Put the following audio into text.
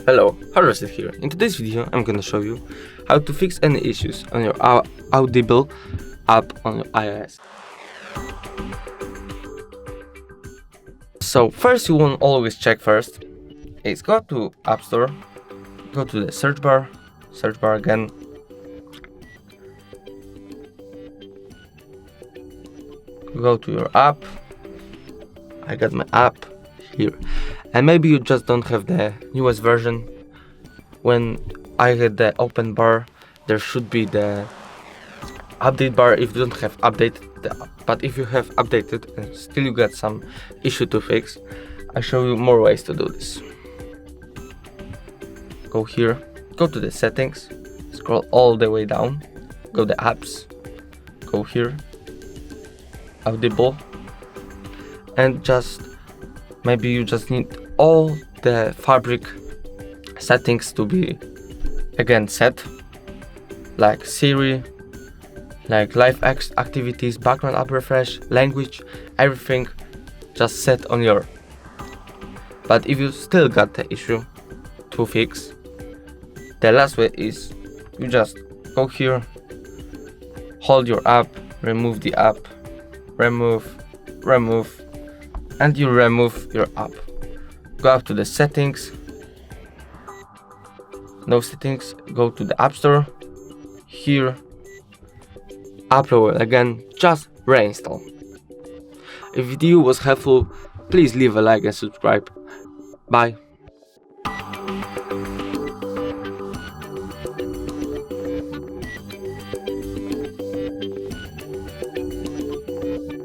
Hello, Harvested here. In today's video I'm gonna show you how to fix any issues on your Audible app on your iOS. So first you want always check first is go to App Store, go to the search bar again, go to your app. I got my app here, and maybe you just don't have the newest version. When I hit the open bar, there should be the update bar if you don't have updated the app. But if you have updated and still you got some issue to fix, I show you more ways to do this. Go here, go to the settings, scroll all the way down, go to apps, go here, Audible, and just maybe you just need all the fabric settings to be again set, like Siri, like live activities, background app refresh, language, everything just set on your. But if you still got the issue to fix, the last way is you just go here, hold your app, remove the app, remove, and you remove your app. Go up to the settings, no settings, go to the App Store, here, upload again, just reinstall. If the video was helpful, please leave a like and subscribe. Bye.